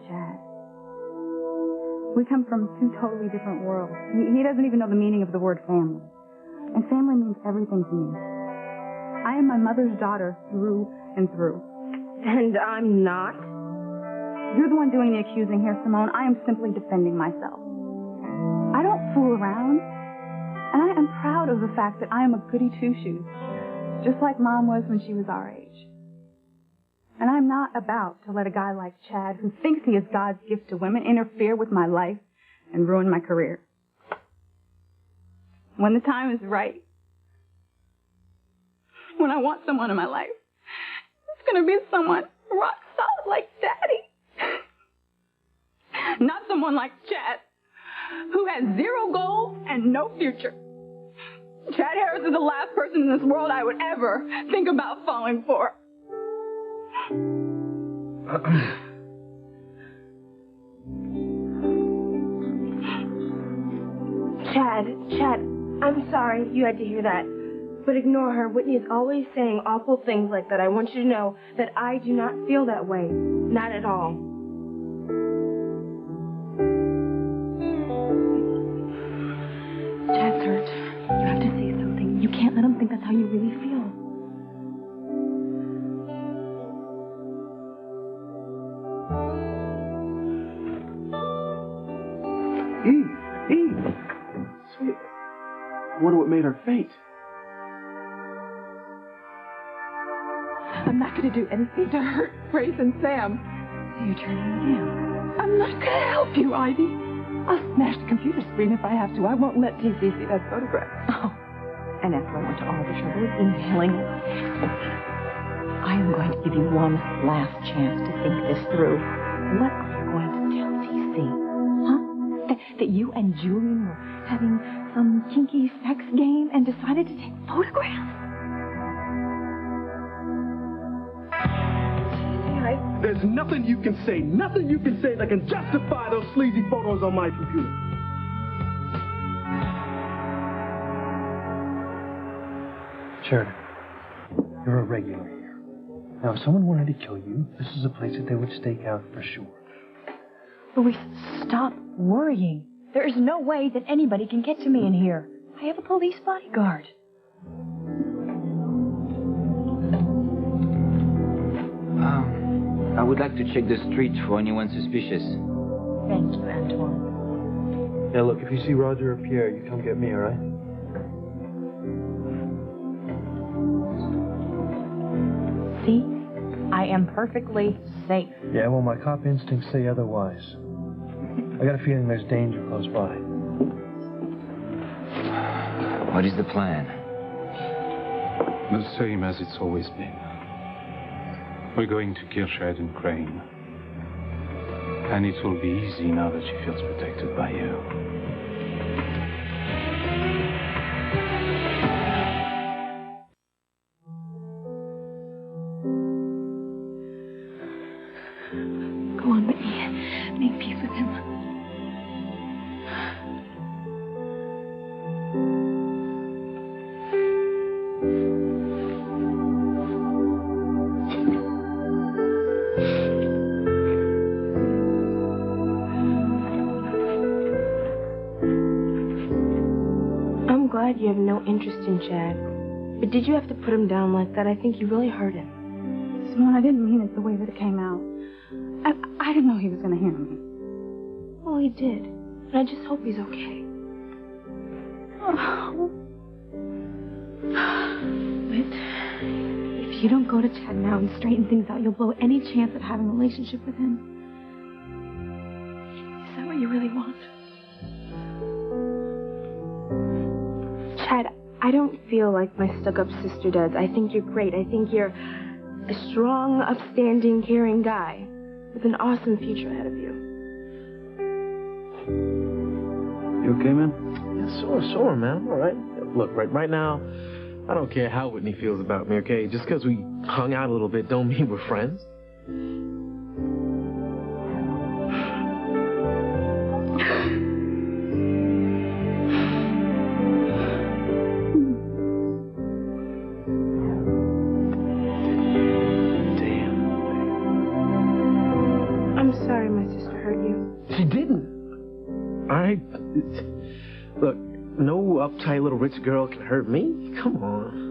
Chad. We come from two totally different worlds. He doesn't even know the meaning of the word family. And family means everything to me. I am my mother's daughter through and through. And I'm not? You're the one doing the accusing here, Simone. I am simply defending myself. I don't fool around. And I am proud of the fact that I am a goody two-shoes, just like Mom was when she was our age. And I'm not about to let a guy like Chad, who thinks he is God's gift to women, interfere with my life and ruin my career. When the time is right, when I want someone in my life, it's going to be someone rock solid like Daddy. Not someone like Chad, who has zero goals and no future. Chad Harris is the last person in this world I would ever think about falling for. Chad, I'm sorry you had to hear that. But ignore her. Whitney is always saying awful things like that. I want you to know that I do not feel that way. Not at all. Chad's hurt. You have to say something. You can't let him think that's how you really feel. Eve. Sweet. I wonder what made her faint. I'm not going to do anything to hurt Grace and Sam. So you're turning me down. I'm not going to help you, Ivy. I'll smash the computer screen if I have to. I won't let TC see that photograph. Oh, and after I went to all the trouble of emailing it, I am going to give you one last chance to think this through. What are you going to tell TC? Huh? That you and Julian were having some kinky sex game and decided to take photographs? There's nothing you can say that can justify those sleazy photos on my computer. Sheridan, you're a regular here. Now, if someone wanted to kill you, this is a place that they would stake out for sure. Louise, stop worrying. There is no way that anybody can get to me in here. I have a police bodyguard. I would like to check the street for anyone suspicious. Thank you, Antoine. Yeah, look, if you see Roger or Pierre, you come get me, all right? See? I am perfectly safe. Yeah, well, my cop instincts say otherwise. I got a feeling there's danger close by. What is the plan? The same as it's always been. We're going to kill Sheridan Crane. And it will be easy now that she feels protected by you. Go on, Whitney. Make peace with him. You have no interest in Chad. But did you have to put him down like that? I think you really hurt him. Simone, I didn't mean it the way that it came out. I didn't know he was going to hear me. Well, he did. And I just hope he's okay. Oh. But if you don't go to Chad now and straighten things out, you'll blow any chance at having a relationship with him. Is that what you really want? Chad, I don't feel like my stuck-up sister does. I think you're great. I think you're a strong, upstanding, caring guy with an awesome future ahead of you. You okay, man? Yeah, sore, man. I'm all right. Look, right now, I don't care how Whitney feels about me, okay? Just because we hung out a little bit don't mean we're friends. sorry my sister hurt you. She didn't. All right. Look, no uptight little rich girl can hurt me. Come on.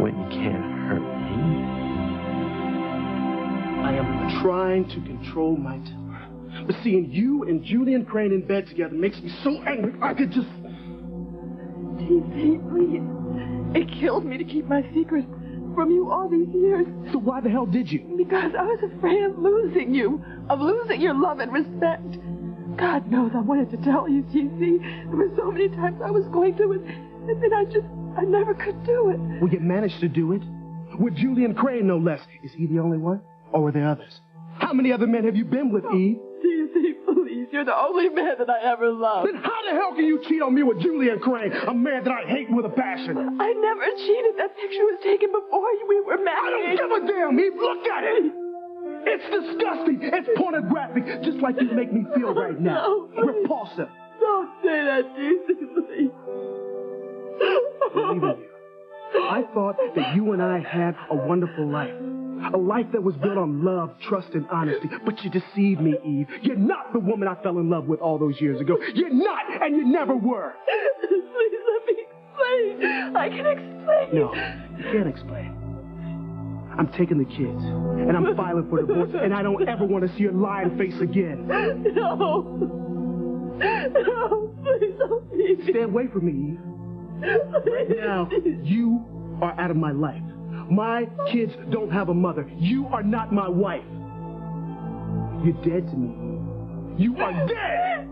Whitney can't hurt me. I am trying to control my temper. But seeing you and Julian Crane in bed together makes me so angry I could just... TC, please. It killed me to keep my secret from you all these years. So why the hell did you? Because I was afraid of losing you, of losing your love and respect. God knows I wanted to tell you, TC. There were so many times I was going to, and then I never could do it. Well, you managed to do it. With Julian Crane, no less. Is he the only one? Or were there others? How many other men have you been with, Eve? TC, please. You're the only man that I ever loved. Then how the hell can you cheat on me with Julian Crane, a man that I hate with a passion? I never cheated. That picture was taken before we were married. I don't give a damn, Eve. Look at it. It's disgusting. It's pornographic, just like you make me feel right now. No, repulsive. Don't say that, TC, please. Believe in you. I thought that you and I had a wonderful life. A life that was built on love, trust, and honesty. But you deceived me, Eve. You're not the woman I fell in love with all those years ago. You're not, and you never were. Please let me explain. I can explain. No, you can't explain. I'm taking the kids, and I'm filing for divorce, and I don't ever want to see your lying face again. No. No, please don't leave me. Stay away from me, Eve. Right now, you are out of my life. My kids don't have a mother. You are not my wife. You're dead to me. You are dead!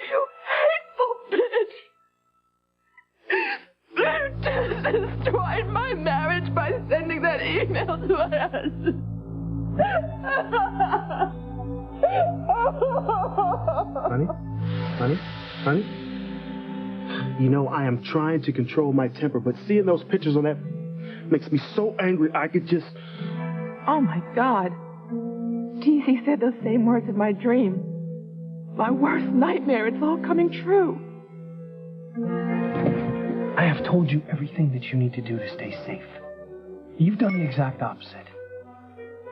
You hateful bitch! You just destroyed my marriage by sending that email to my husband. Honey? You know, I am trying to control my temper, but seeing those pictures on that makes me so angry I could just... Oh, my God. TC said those same words in my dream. My worst nightmare. It's all coming true. I have told you everything that you need to do to stay safe. You've done the exact opposite.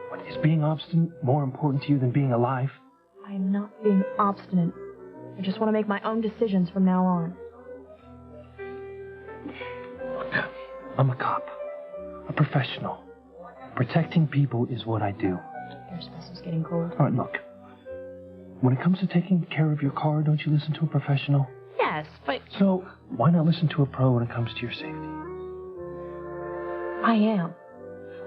What, is being obstinate more important to you than being alive? I am not being obstinate. I just want to make my own decisions from now on. Look, I'm a cop. A professional. Protecting people is what I do. Your space is getting cold. All right, look. When it comes to taking care of your car, don't you listen to a professional? Yes, but... So, why not listen to a pro when it comes to your safety? I am.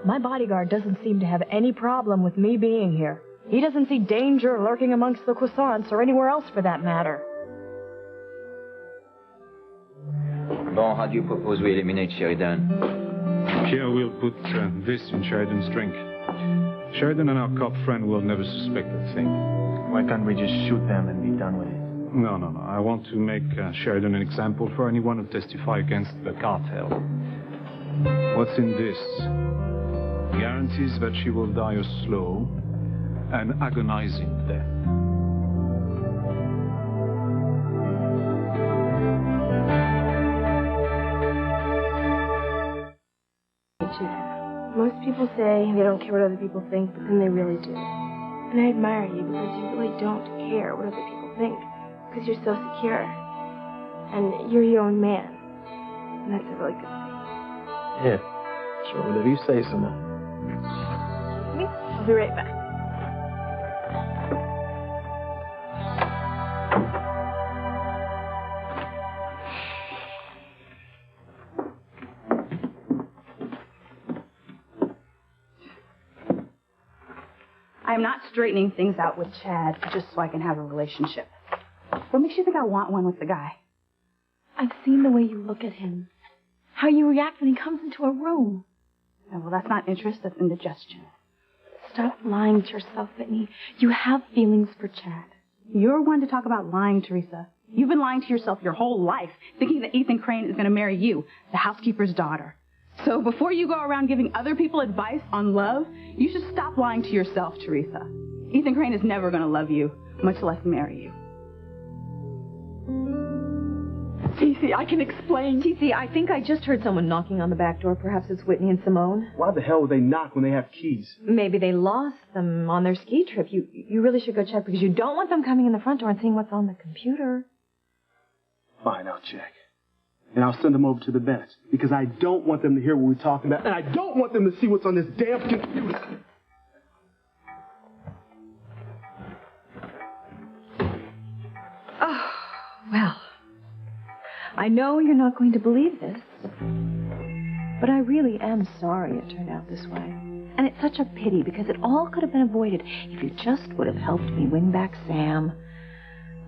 My bodyguard doesn't seem to have any problem with me being here. He doesn't see danger lurking amongst the croissants or anywhere else for that matter. Bon, how do you propose we eliminate Sheridan? Here we'll put this in Sheridan's drink. Sheridan and our cop friend will never suspect a thing. Why can't we just shoot them and be done with it? No. I want to make Sheridan an example for anyone who testify against the cartel. What's in this? Guarantees that she will die a slow and agonizing death. Most people say they don't care what other people think, but then they really do. And I admire you because you really don't care what other people think, because you're so secure. And you're your own man. And that's a really good thing. Yeah, sure, whatever you say, Simone. I'll be right back. I'm not straightening things out with Chad just so I can have a relationship. What makes you think I want one with the guy? I've seen the way you look at him. How you react when he comes into a room. Oh, well, that's not interest, that's indigestion. Stop lying to yourself, Whitney. You have feelings for Chad. You're one to talk about lying, Teresa. You've been lying to yourself your whole life, thinking that Ethan Crane is going to marry you, the housekeeper's daughter. So before you go around giving other people advice on love, you should stop lying to yourself, Teresa. Ethan Crane is never going to love you, much less marry you. TC, I can explain. TC, I think I just heard someone knocking on the back door. Perhaps it's Whitney and Simone. Why the hell would they knock when they have keys? Maybe they lost them on their ski trip. You really should go check because you don't want them coming in the front door and seeing what's on the computer. Fine, I'll check. And I'll send them over to the Bennetts because I don't want them to hear what we're talking about, and I don't want them to see what's on this damn computer. Oh, well, I know you're not going to believe this, but I really am sorry it turned out this way. And it's such a pity because it all could have been avoided if you just would have helped me win back Sam.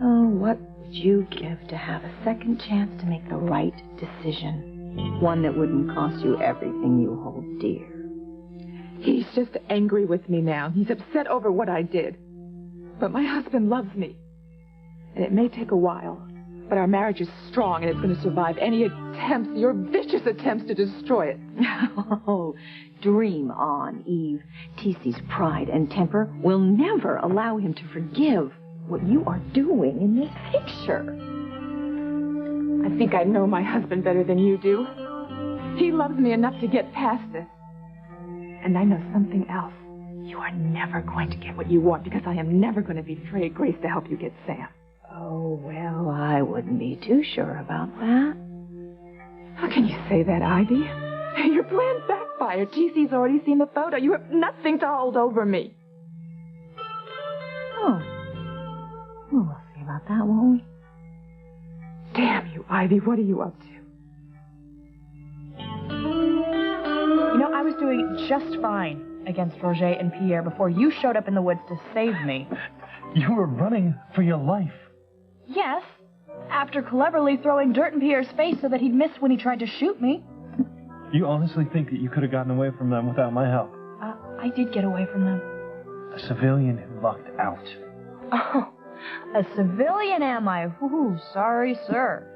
Oh, what would you give to have a second chance to make the right decision? One that wouldn't cost you everything you hold dear. He's just angry with me now. He's upset over what I did. But my husband loves me. And it may take a while, but our marriage is strong and it's going to survive any attempts, your vicious attempts to destroy it. Oh, dream on, Eve. TC's pride and temper will never allow him to forgive what you are doing in this picture. I think I know my husband better than you do. He loves me enough to get past this. And I know something else. You are never going to get what you want because I am never going to betray Grace to help you get Sam. Oh, well, I wouldn't be too sure about that. How can you say that, Ivy? Your plan backfired. TC's already seen the photo. You have nothing to hold over me. Oh. Well, we'll see about that, won't we? Damn you, Ivy. What are you up to? You know, I was doing just fine against Roger and Pierre before you showed up in the woods to save me. You were running for your life. Yes, after cleverly throwing dirt in Pierre's face so that he'd miss when he tried to shoot me. You honestly think that you could have gotten away from them without my help? I did get away from them. A civilian who lucked out. Oh, a civilian am I? Ooh, sorry, sir.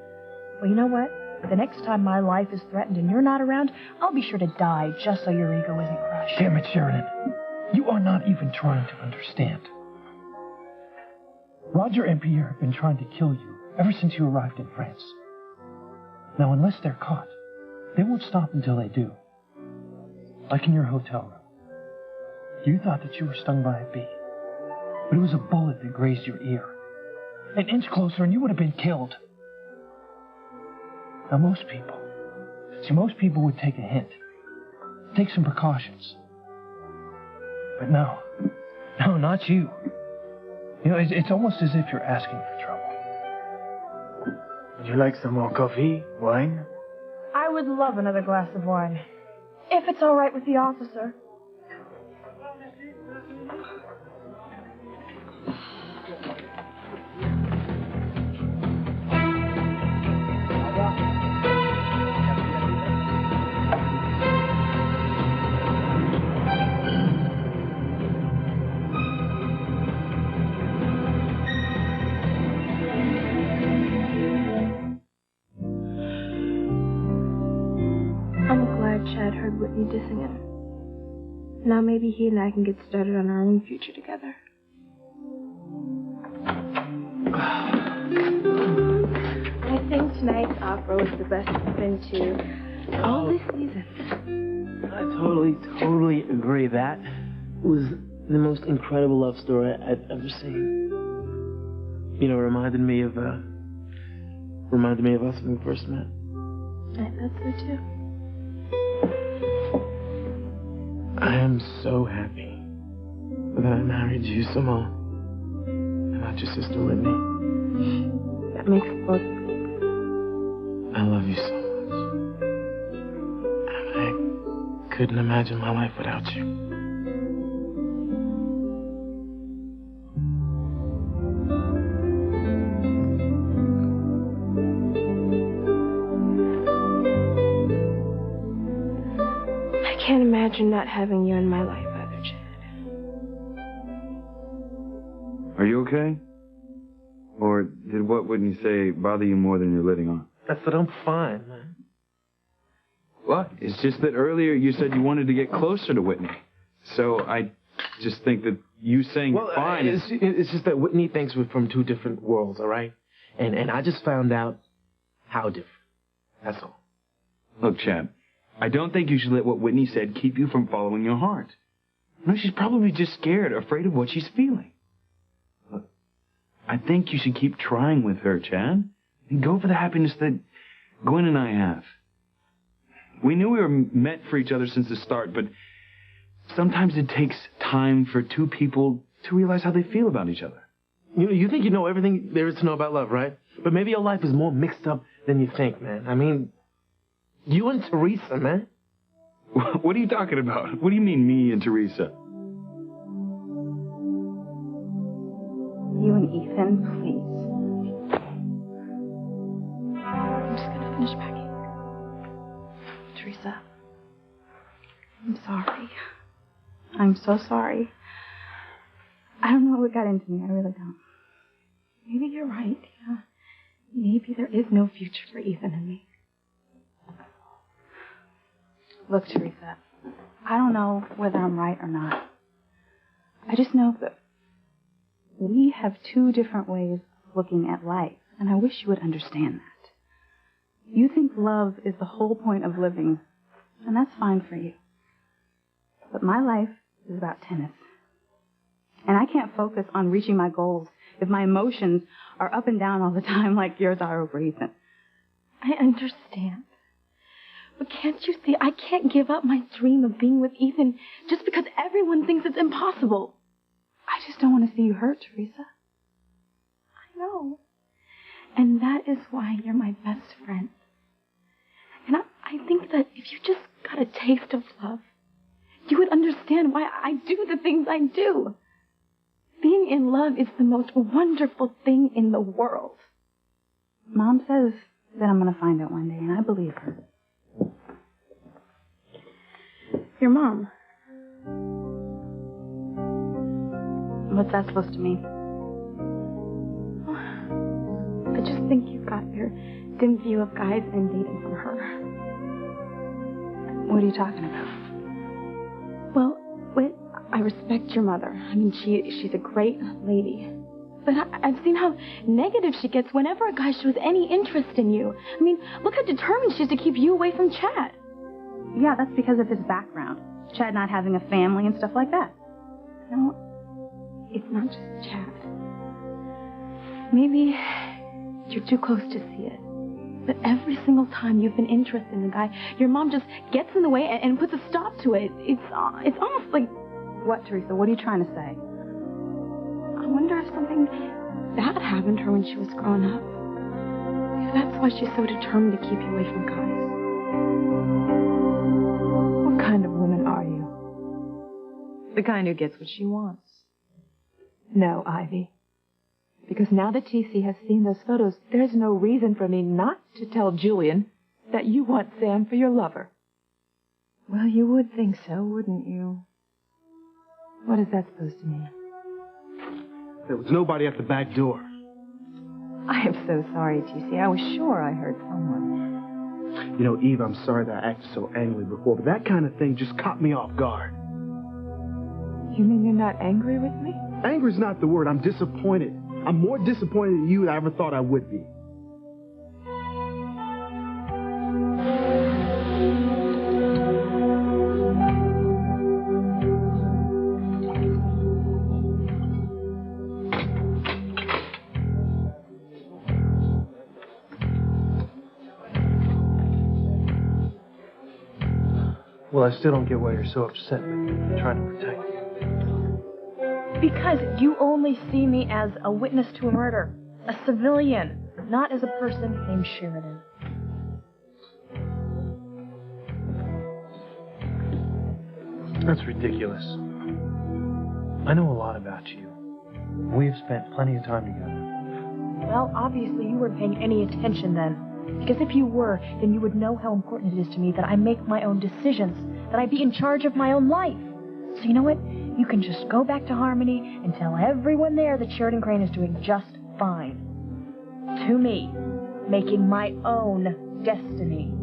Well, you know what? The next time my life is threatened and you're not around, I'll be sure to die just so your ego isn't crushed. Damn it, Sheridan. You are not even trying to understand. Roger and Pierre have been trying to kill you ever since you arrived in France. Now, unless they're caught, they won't stop until they do. Like in your hotel room. You thought that you were stung by a bee, but it was a bullet that grazed your ear. An inch closer and you would have been killed. Now, most people would take a hint, take some precautions. But no, not you. You know, it's almost as if you're asking for trouble. Would you like some more coffee, wine? I would love another glass of wine. If it's all right with the officer. Chad heard Whitney dissing him. Now maybe he and I can get started on our own future together. I think tonight's opera was the best it's been to all this season. I totally agree. That was the most incredible love story I've ever seen. You know, reminded me of us when we first met. I thought so too. I am so happy that I married you, Simone, and not your sister Whitney. That makes both of us. I love you so much. And I couldn't imagine my life without you. I can't imagine not having you in my life either, Chad. Are you okay? Or did what Whitney say bother you more than you're letting on? I said I'm fine, man. What? It's just that earlier you said you wanted to get closer to Whitney. So I just think that you saying fine it's just that Whitney thinks we're from two different worlds, all right? And I just found out how different. That's all. Look, Chad, I don't think you should let what Whitney said keep you from following your heart. No, she's probably just scared, afraid of what she's feeling. Look, I think you should keep trying with her, Chad, and go for the happiness that Gwen and I have. We knew we were meant for each other since the start, but sometimes it takes time for two people to realize how they feel about each other. You think you know everything there is to know about love, right? But maybe your life is more mixed up than you think, man. I mean, you and Teresa, man. What are you talking about? What do you mean, me and Teresa? You and Ethan, please. I'm just gonna finish packing. Teresa, I'm sorry. I'm so sorry. I don't know what got into me. I really don't. maybe you're right. Yeah. Maybe there is no future for Ethan and me. Look, Teresa, I don't know whether I'm right or not. I just know that we have two different ways of looking at life, and I wish you would understand that. You think love is the whole point of living, and that's fine for you. But my life is about tennis. And I can't focus on reaching my goals if my emotions are up and down all the time like yours are over Ethan. I understand. But can't you see, I can't give up my dream of being with Ethan just because everyone thinks it's impossible. I just don't want to see you hurt, Teresa. I know. And that is why you're my best friend. And I think that if you just got a taste of love, you would understand why I do the things I do. Being in love is the most wonderful thing in the world. Mom says that I'm going to find out one day, and I believe her. Your mom. What's that supposed to mean? I just think you got your dim view of guys and dating from her. What are you talking about? Well, I respect your mother. I mean, she's a great lady. But I've seen how negative she gets whenever a guy shows any interest in you. I mean, look how determined she is to keep you away from Chad. Yeah, that's because of his background. Chad not having a family and stuff like that. No, it's not just Chad. Maybe you're too close to see it. But every single time you've been interested in a guy, your mom just gets in the way and puts a stop to it. It's almost like... What, Teresa? What are you trying to say? I wonder if something bad happened to her when she was growing up. If that's why she's so determined to keep you away from guys. What kind of woman are you? The kind who gets what she wants. No, Ivy. Because now that TC has seen those photos, there's no reason for me not to tell Julian that you want Sam for your lover. Well, you would think so, wouldn't you? What is that supposed to mean? There was nobody at the back door. I am so sorry, TC. I was sure I heard someone. You know, Eve, I'm sorry that I acted so angrily before, but that kind of thing just caught me off guard. You mean you're not angry with me? Angry's not the word. I'm disappointed. I'm more disappointed in you than I ever thought I would be. Well, I still don't get why you're so upset with me. I'm trying to protect you. Because you only see me as a witness to a murder, a civilian, not as a person named Sheridan. That's ridiculous. I know a lot about you. We've spent plenty of time together. Well, obviously you weren't paying any attention then. Because if you were, then you would know how important it is to me that I make my own decisions, that I be in charge of my own life. So you know what? You can just go back to Harmony and tell everyone there that Sheridan Crane is doing just fine. To me, making my own destiny.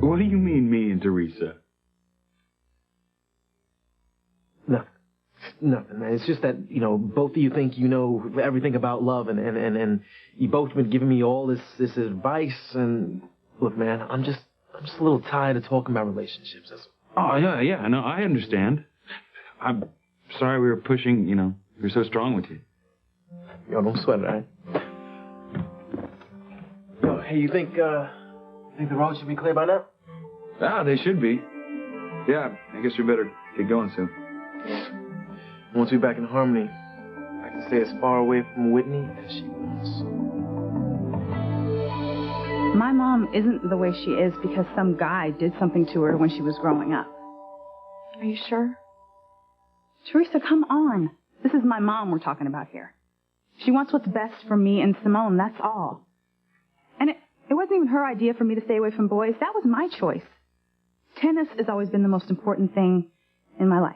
What do you mean, me and Teresa? Nothing, man. It's just that, both of you think you know everything about love, and you both been giving me all this advice, and look, man, I'm just a little tired of talking about relationships. Oh, yeah, no, I understand. I'm sorry we were pushing, we were so strong with you. Yo, don't sweat it, all right? Yo, hey, you think the roads should be clear by now? Ah, they should be. Yeah, I guess we better get going soon. Once we're back in harmony, I can stay as far away from Whitney as she wants. My mom isn't the way she is because some guy did something to her when she was growing up. Are you sure? Teresa, come on. This is my mom we're talking about here. She wants what's best for me and Simone, that's all. And it wasn't even her idea for me to stay away from boys. That was my choice. Tennis has always been the most important thing in my life.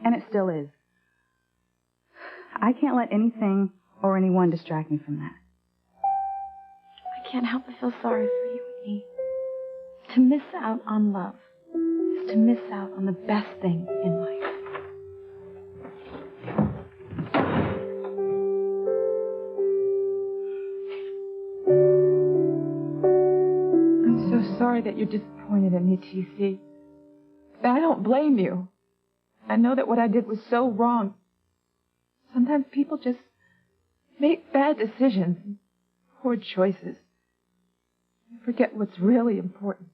And it still is. I can't let anything or anyone distract me from that. I can't help but feel sorry for you, Whitney. To miss out on love is to miss out on the best thing in life. I'm so sorry that you're disappointed in me, T.C. But I don't blame you. I know that what I did was so wrong. Sometimes people just make bad decisions, poor choices. They forget what's really important.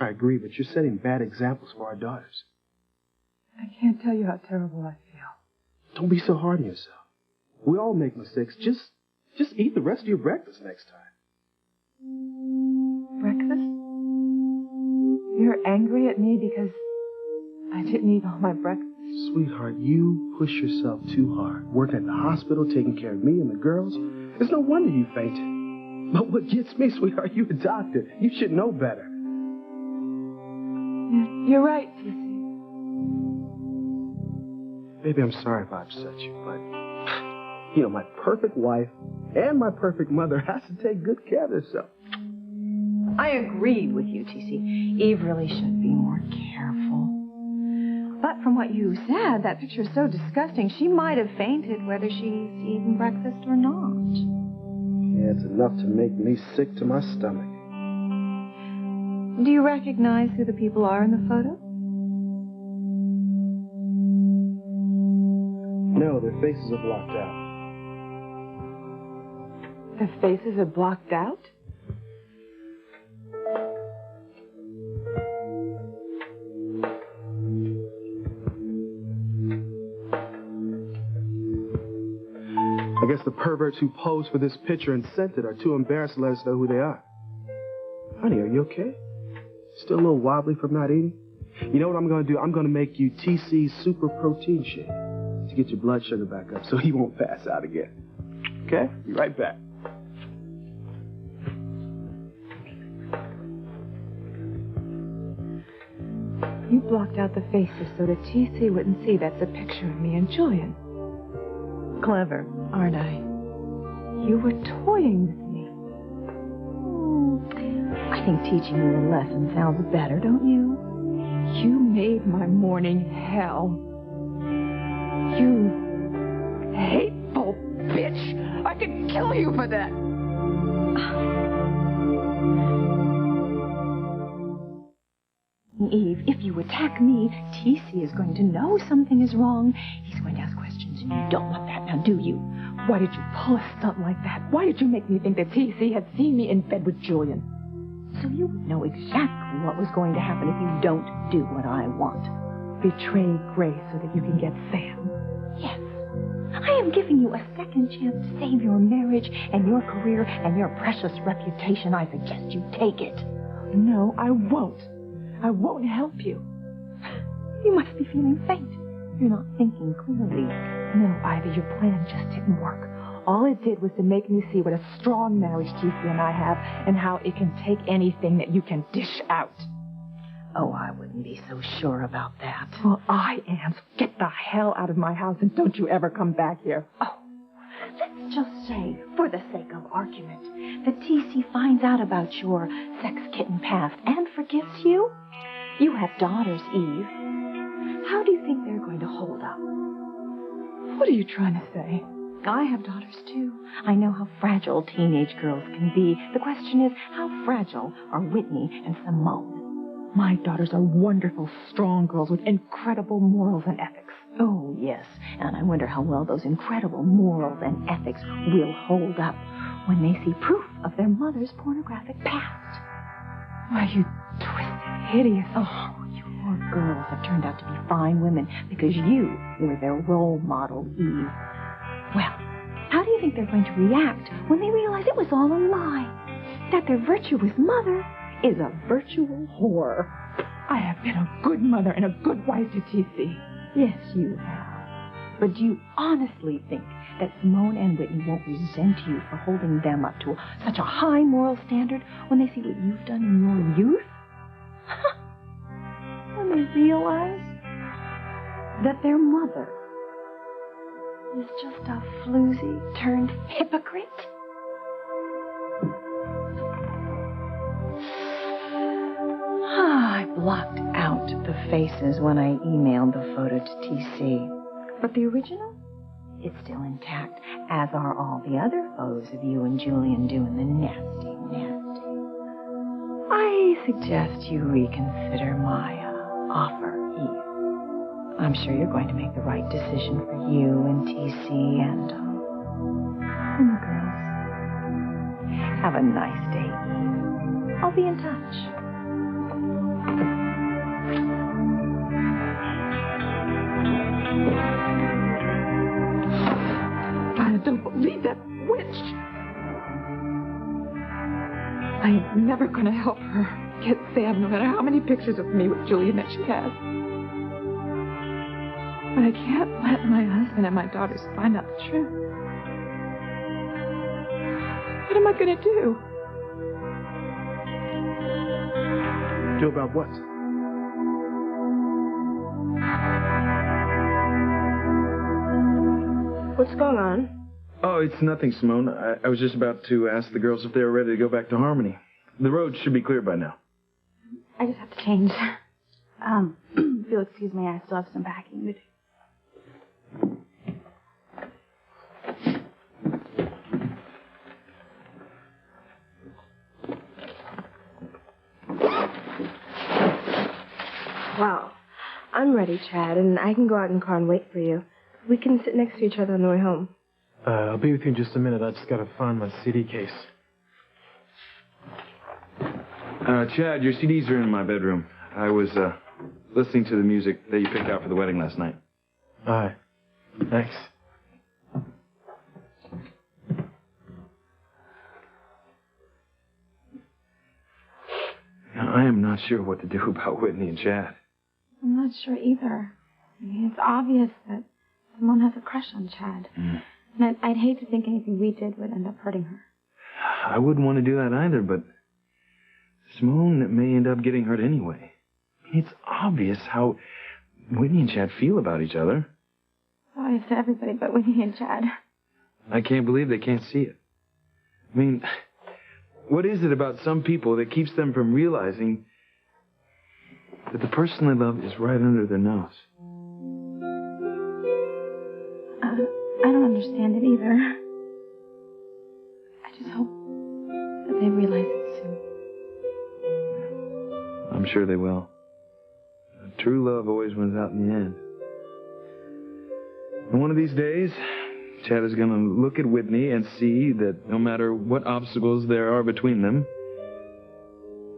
I agree, but you're setting bad examples for our daughters. I can't tell you how terrible I feel. Don't be so hard on yourself. We all make mistakes. Just eat the rest of your breakfast next time. Breakfast? You're angry at me because I didn't eat all my breakfast? Sweetheart, you push yourself too hard. Working at the hospital, taking care of me and the girls. It's no wonder you fainted. But what gets me, sweetheart, you're a doctor. You should know better. Yeah, you're right, T.C. Baby, I'm sorry if I upset you, but, my perfect wife and my perfect mother has to take good care of herself. I agreed with you, T.C. Eve really should be more careful. But from what you said, that picture is so disgusting, she might have fainted whether she's eaten breakfast or not. Yeah, it's enough to make me sick to my stomach. Do you recognize who the people are in the photo? No, their faces are blocked out. Their faces are blocked out? I guess the perverts who posed for this picture and sent it are too embarrassed to let us know who they are. Honey, are you okay? Still a little wobbly from not eating? You know what I'm going to do? I'm going to make you TC's super protein shake to get your blood sugar back up so he won't pass out again. Okay? Be right back. You blocked out the faces so that T.C. wouldn't see that's a picture of me and Julian. Clever, aren't I? You were toying with me. I think teaching you a lesson sounds better, don't you? You made my morning hell. You hateful bitch! I could kill you for that! Eve, if you attack me, T.C. is going to know something is wrong. He's going to ask questions, and you don't want that now, do you? Why did you pull a stunt like that? Why did you make me think that T.C. had seen me in bed with Julian? So you would know exactly what was going to happen if you don't do what I want. Betray Grace so that you can get Sam. Yes. I am giving you a second chance to save your marriage and your career and your precious reputation. I suggest you take it. No, I won't. I won't help you. You must be feeling faint. You're not thinking clearly. No, Ivy, your plan just didn't work. All it did was to make me see what a strong marriage T.C. and I have and how it can take anything that you can dish out. Oh, I wouldn't be so sure about that. Well, I am. So get the hell out of my house and don't you ever come back here. Oh, Let's just say, for the sake of argument, that T.C. finds out about your sex kitten past and forgives you. You have daughters, Eve. How do you think they're going to hold up? What are you trying to say? I have daughters, too. I know how fragile teenage girls can be. The question is, how fragile are Whitney and Simone? My daughters are wonderful, strong girls with incredible morals and ethics. Oh, yes, and I wonder how well those incredible morals and ethics will hold up when they see proof of their mother's pornographic past. Why, you twisted, hideous... Oh, your girls have turned out to be fine women because you were their role model, Eve. Well, how do you think they're going to react when they realize it was all a lie? That their virtuous mother is a virtual whore. I have been a good mother and a good wife to T.C. Yes, you have. But do you honestly think that Simone and Whitney won't resent you for holding them up to such a high moral standard when they see what you've done in your youth? When they realize that their mother is just a floozy turned hypocrite? I blocked out the faces when I emailed the photo to T.C. But the original? It's still intact, as are all the other photos of you and Julian doing the nasty. I suggest you reconsider my offer, Eve. I'm sure you're going to make the right decision for you and T.C. and the girls. Have a nice day, Eve. I'll be in touch. I don't believe that witch. I'm never going to help her get Sam, no matter how many pictures of me with Julian that she has. But I can't let my husband and my daughters find out the truth. What am I going to do? Do about what? What's going on? Oh, it's nothing, Simone. I was just about to ask the girls if they were ready to go back to Harmony. The road should be clear by now. I just have to change. If you'll excuse me, I still have some packing to do. Wow. I'm ready, Chad, and I can go out in the car and wait for you. We can sit next to each other on the way home. I'll be with you in just a minute. I just gotta find my CD case. Chad, your CDs are in my bedroom. I was, listening to the music that you picked out for the wedding last night. All right. Thanks. Now, I am not sure what to do about Whitney and Chad. I'm not sure either. I mean, it's obvious that Simone has a crush on Chad. And I'd hate to think anything we did would end up hurting her. I wouldn't want to do that either, but Simone may end up getting hurt anyway. It's obvious how Whitney and Chad feel about each other. It's obvious to everybody but Whitney and Chad. I can't believe they can't see it. I mean, what is it about some people that keeps them from realizing that the person they love is right under their nose? I don't understand it either. I just hope that they realize it soon. I'm sure they will. True love always wins out in the end. And one of these days, Chad is going to look at Whitney and see that no matter what obstacles there are between them,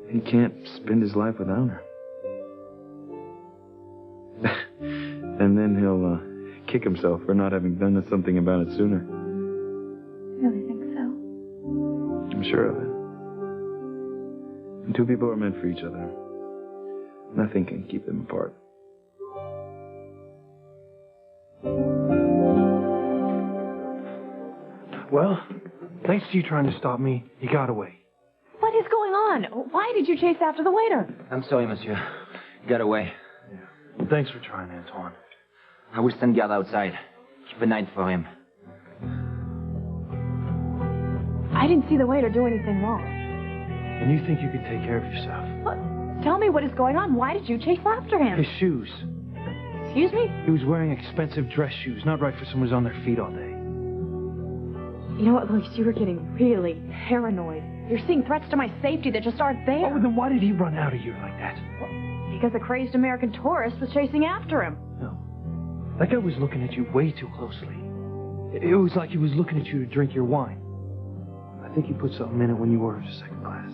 he can't spend his life without her. And then he'll kick himself for not having done something about it sooner. Really think so? I'm sure of it. And two people are meant for each other. Nothing can keep them apart. Well, thanks to you trying to stop me, you got away. What is going on? Why did you chase after the waiter? I'm sorry, monsieur. Got away. Yeah. Thanks for trying, Antoine. I will stand guard outside. Keep an eye for him. I didn't see the waiter do anything wrong. And you think you could take care of yourself? Look, tell me what is going on. Why did you chase after him? His shoes. Excuse me? He was wearing expensive dress shoes, not right for someone who's on their feet all day. You know what, Luis? You were getting really paranoid. You're seeing threats to my safety that just aren't there. Oh, then why did he run out of here like that? Because a crazed American tourist was chasing after him. No. That guy was looking at you way too closely. It was like he was looking at you to drink your wine. I think he put something in it when you ordered a second glass.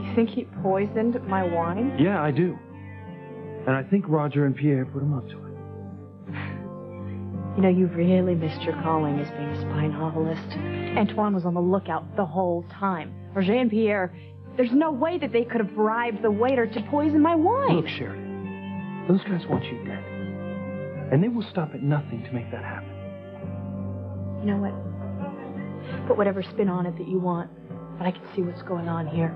You think he poisoned my wine? Yeah, I do. And I think Roger and Pierre put him up to it. You know, you really missed your calling as being a spy novelist. Antoine was on the lookout the whole time. Roger and Pierre, there's no way that they could have bribed the waiter to poison my wine. Look, Sheridan, those guys want you dead. And they will stop at nothing to make that happen. You know what? Put whatever spin on it that you want, but I can see what's going on here.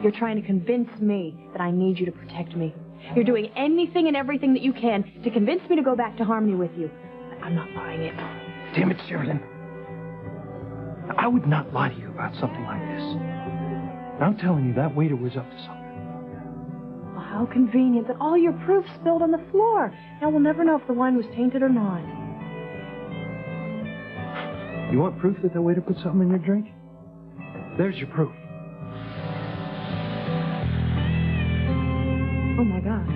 You're trying to convince me that I need you to protect me. You're doing anything and everything that you can to convince me to go back to Harmony with you. I'm not buying it. Damn it, Sheridan. I would not lie to you about something like this. I'm telling you, that waiter was up to something. Well, how convenient that all your proof spilled on the floor. Now we'll never know if the wine was tainted or not. You want proof that waiter put something in your drink? There's your proof. Oh, my God.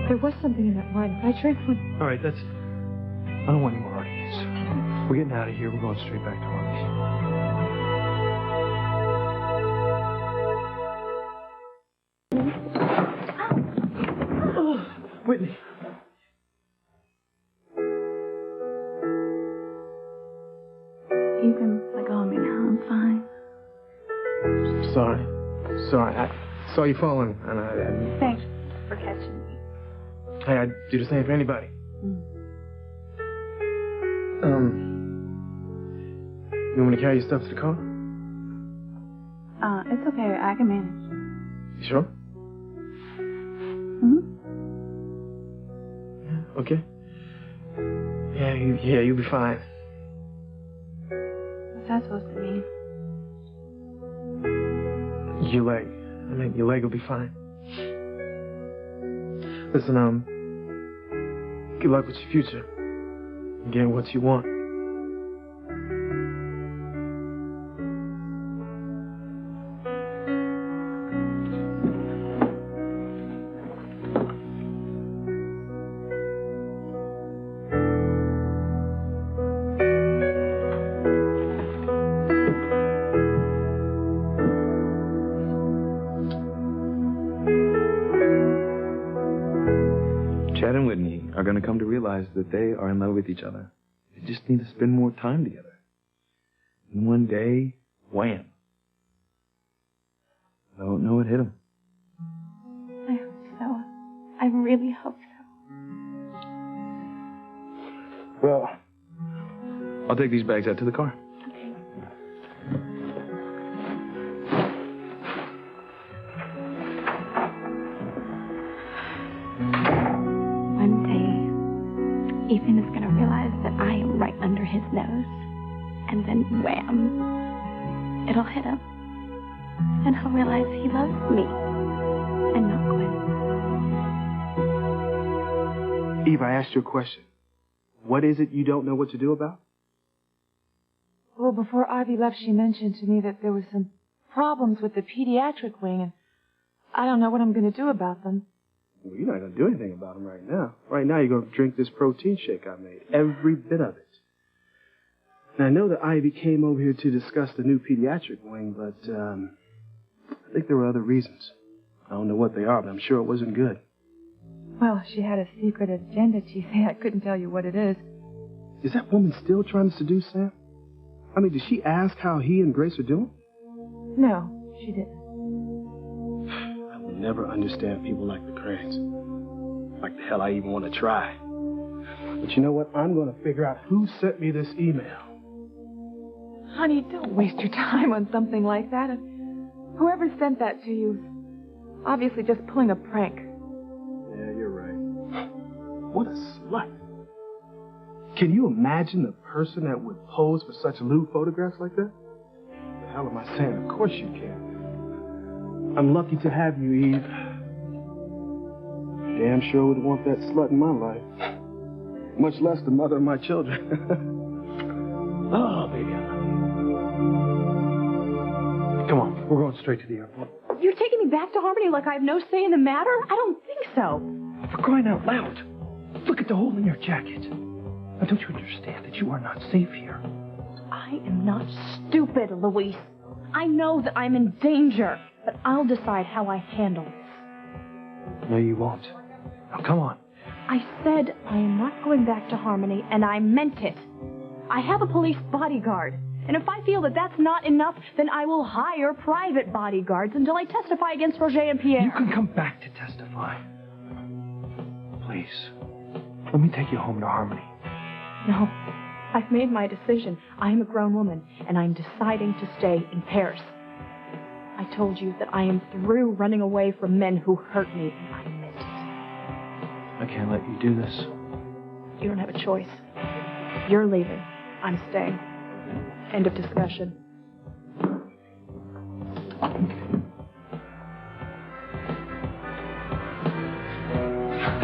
There was something in that wine. I drank one. All right, that's... I don't want any more arguments. We're getting out of here. We're going straight back to Harmony. Whitney. You can let go of me now. I'm fine. Sorry. I saw you falling, and I... Thanks for catching me. Hey, I'd do the same for anybody. You want me to carry your stuff to the car? It's okay. I can manage. You sure? Mm-hmm. Yeah, okay. Yeah, you'll be fine. What's that supposed to mean? Your leg. I mean, your leg will be fine. Listen, good luck with your future. Getting what you want. Chad and Whitney are going to come to realize that they are in love with each other. They just need to spend more time together. And one day, wham. I don't know what hit them. I hope so. I really hope so. Well, I'll take these bags out to the car. One day, Ethan is going to realize that I am right under his nose. And then, wham, it'll hit him. And he'll realize he loves me and not Gwen. Eve, I asked you a question. What is it you don't know what to do about? Well, before Ivy left, she mentioned to me that there were some problems with the pediatric wing, and I don't know what I'm going to do about them. Well, you're not going to do anything about them right now. Right now, you're going to drink this protein shake I made. Every bit of it. Now, I know that Ivy came over here to discuss the new pediatric wing, but I think there were other reasons. I don't know what they are, but I'm sure it wasn't good. Well, she had a secret agenda, Chief. I couldn't tell you what it is. Is that woman still trying to seduce Sam? I mean, did she ask how he and Grace are doing? No, she didn't. I will never understand people like the Cranes. Like the hell I even want to try. But you know what? I'm going to figure out who sent me this email. Honey, don't waste your time on something like that. Whoever sent that to you is obviously just pulling a prank. Yeah, you're right. What a slut. Can you imagine the person that would pose for such lewd photographs like that? The hell am I saying? Of course you can. I'm lucky to have you, Eve. Damn sure would want that slut in my life. Much less the mother of my children. Oh, baby, I love you. Come on, we're going straight to the airport. You're taking me back to Harmony like I have no say in the matter? I don't think so. For crying out loud. Look at the hole in your jacket. Now, don't you understand that you are not safe here? I am not stupid, Luis. I know that I'm in danger, but I'll decide how I handle this. No, you won't. Now, come on. I said I am not going back to Harmony, and I meant it. I have a police bodyguard, and if I feel that that's not enough, then I will hire private bodyguards until I testify against Roger and Pierre. You can come back to testify. Please, let me take you home to Harmony. No, I've made my decision. I am a grown woman, and I'm deciding to stay in Paris. I told you that I am through running away from men who hurt me, and I meant it. I can't let you do this. You don't have a choice. You're leaving. I'm staying. End of discussion.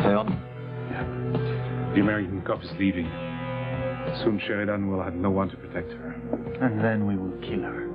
Leon? The American cop is leaving. Soon Sheridan will have no one to protect her. And then we will kill her.